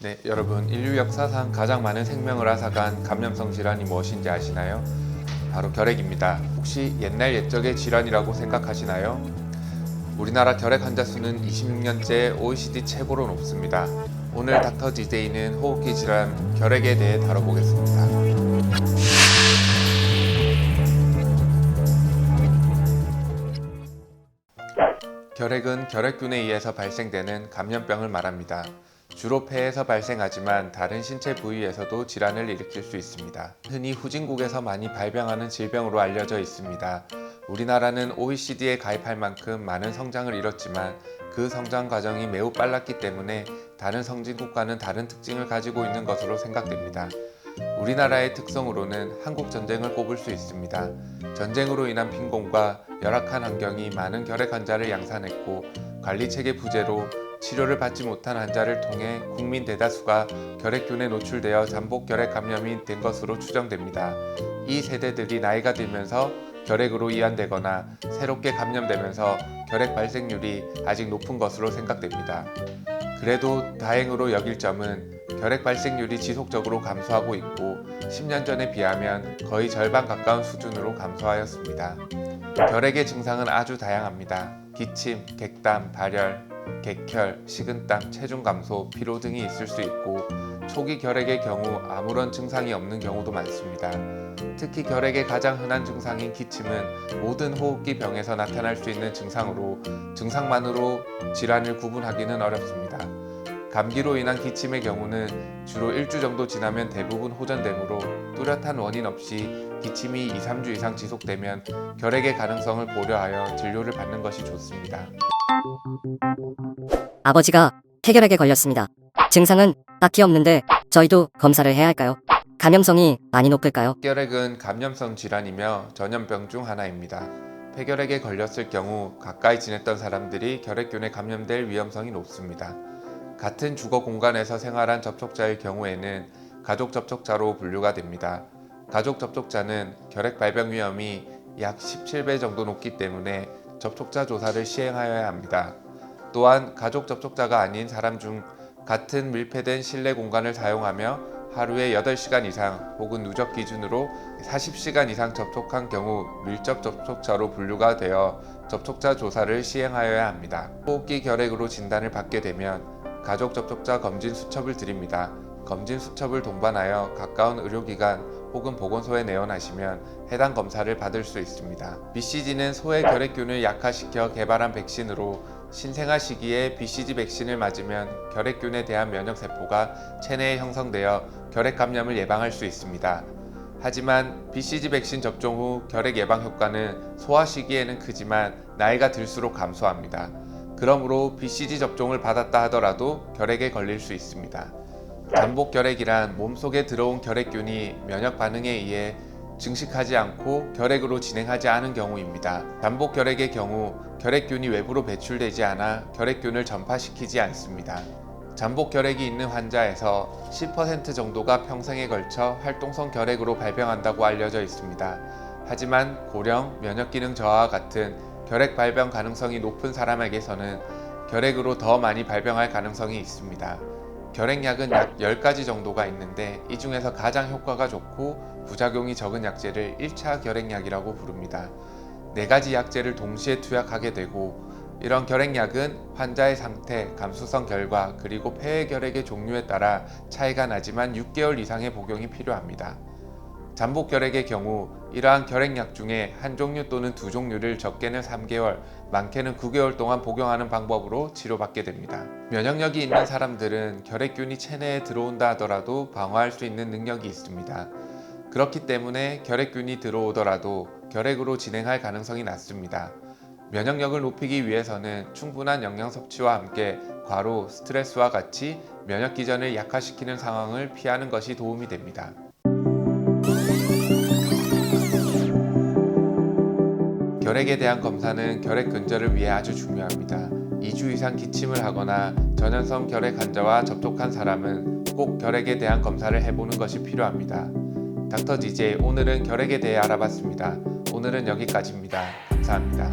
네, 여러분, 인류 역사상 가장 많은 생명을 앗아간 감염성 질환이 무엇인지 아시나요? 바로 결핵입니다. 혹시 옛날 옛적의 질환이라고 생각하시나요? 우리나라 결핵 환자 수는 26년째 OECD 최고로 높습니다. 오늘 닥터 DJ는 호흡기 질환 결핵에 대해 다뤄보겠습니다. 결핵은 결핵균에 의해서 발생되는 감염병을 말합니다. 주로 폐에서 발생하지만 다른 신체 부위에서도 질환을 일으킬 수 있습니다. 흔히 후진국에서 많이 발병하는 질병으로 알려져 있습니다. 우리나라는 OECD에 가입할 만큼 많은 성장을 이뤘지만 그 성장 과정이 매우 빨랐기 때문에 다른 선진국과는 다른 특징을 가지고 있는 것으로 생각됩니다. 우리나라의 특성으로는 한국전쟁을 꼽을 수 있습니다. 전쟁으로 인한 빈곤과 열악한 환경이 많은 결핵 환자를 양산했고 관리체계 부재로 치료를 받지 못한 환자를 통해 국민 대다수가 결핵균에 노출되어 잠복 결핵 감염이 된 것으로 추정됩니다. 이 세대들이 나이가 들면서 결핵으로 이완되거나 새롭게 감염되면서 결핵 발생률이 아직 높은 것으로 생각됩니다. 그래도 다행으로 여길 점은 결핵 발생률이 지속적으로 감소하고 있고 10년 전에 비하면 거의 절반 가까운 수준으로 감소하였습니다. 결핵의 증상은 아주 다양합니다. 기침, 객담, 발열, 객혈, 식은땀, 체중 감소, 피로 등이 있을 수 있고 초기 결핵의 경우 아무런 증상이 없는 경우도 많습니다. 특히 결핵의 가장 흔한 증상인 기침은 모든 호흡기 병에서 나타날 수 있는 증상으로 증상만으로 질환을 구분하기는 어렵습니다. 감기로 인한 기침의 경우는 주로 1주 정도 지나면 대부분 호전되므로 뚜렷한 원인 없이 기침이 2-3주 이상 지속되면 결핵의 가능성을 고려하여 진료를 받는 것이 좋습니다. 아버지가 폐결핵에 걸렸습니다. 증상은 딱히 없는데 저희도 검사를 해야 할까요? 감염성이 많이 높을까요? 폐결핵은 감염성 질환이며 전염병 중 하나입니다. 폐결핵에 걸렸을 경우 가까이 지냈던 사람들이 결핵균에 감염될 위험성이 높습니다. 같은 주거 공간에서 생활한 접촉자의 경우에는 가족 접촉자로 분류가 됩니다. 가족 접촉자는 결핵 발병 위험이 약 17배 정도 높기 때문에 접촉자 조사를 시행하여야 합니다. 또한 가족 접촉자가 아닌 사람 중 같은 밀폐된 실내 공간을 사용하며 하루에 8시간 이상 혹은 누적 기준으로 40시간 이상 접촉한 경우 밀접 접촉자로 분류가 되어 접촉자 조사를 시행하여야 합니다. 호흡기 결핵으로 진단을 받게 되면 가족 접촉자 검진 수첩을 드립니다. 검진 수첩을 동반하여 가까운 의료기관 혹은 보건소에 내원하시면 해당 검사를 받을 수 있습니다. BCG는 소의 결핵균을 약화시켜 개발한 백신으로 신생아 시기에 BCG 백신을 맞으면 결핵균에 대한 면역세포가 체내에 형성되어 결핵 감염을 예방할 수 있습니다. 하지만 BCG 백신 접종 후 결핵 예방 효과는 소아 시기에는 크지만 나이가 들수록 감소합니다. 그러므로 BCG 접종을 받았다 하더라도 결핵에 걸릴 수 있습니다. 잠복 결핵이란 몸속에 들어온 결핵균이 면역 반응에 의해 증식하지 않고 결핵으로 진행하지 않은 경우입니다. 잠복 결핵의 경우 결핵균이 외부로 배출되지 않아 결핵균을 전파시키지 않습니다. 잠복 결핵이 있는 환자에서 10% 정도가 평생에 걸쳐 활동성 결핵으로 발병한다고 알려져 있습니다. 하지만 고령, 면역기능 저하와 같은 결핵 발병 가능성이 높은 사람에게서는 결핵으로 더 많이 발병할 가능성이 있습니다. 결핵약은 약 10가지 정도가 있는데 이 중에서 가장 효과가 좋고 부작용이 적은 약제를 1차 결핵약이라고 부릅니다. 4가지 약제를 동시에 투약하게 되고 이런 결핵약은 환자의 상태, 감수성 결과 그리고 폐의 결핵의 종류에 따라 차이가 나지만 6개월 이상의 복용이 필요합니다. 잠복 결핵의 경우 이러한 결핵약 중에 한 종류 또는 두 종류를 적게는 3개월, 많게는 9개월 동안 복용하는 방법으로 치료받게 됩니다. 면역력이 있는 사람들은 결핵균이 체내에 들어온다 하더라도 방어할 수 있는 능력이 있습니다. 그렇기 때문에 결핵균이 들어오더라도 결핵으로 진행할 가능성이 낮습니다. 면역력을 높이기 위해서는 충분한 영양 섭취와 함께 과로, 스트레스와 같이 면역 기전을 약화시키는 상황을 피하는 것이 도움이 됩니다. 결핵에 대한 검사는 결핵 근절을 위해 아주 중요합니다. 2주 이상 기침을 하거나 전염성 결핵 환자와 접촉한 사람은 꼭 결핵에 대한 검사를 해보는 것이 필요합니다. 닥터 DJ 오늘은 결핵에 대해 알아봤습니다. 오늘은 여기까지입니다. 감사합니다.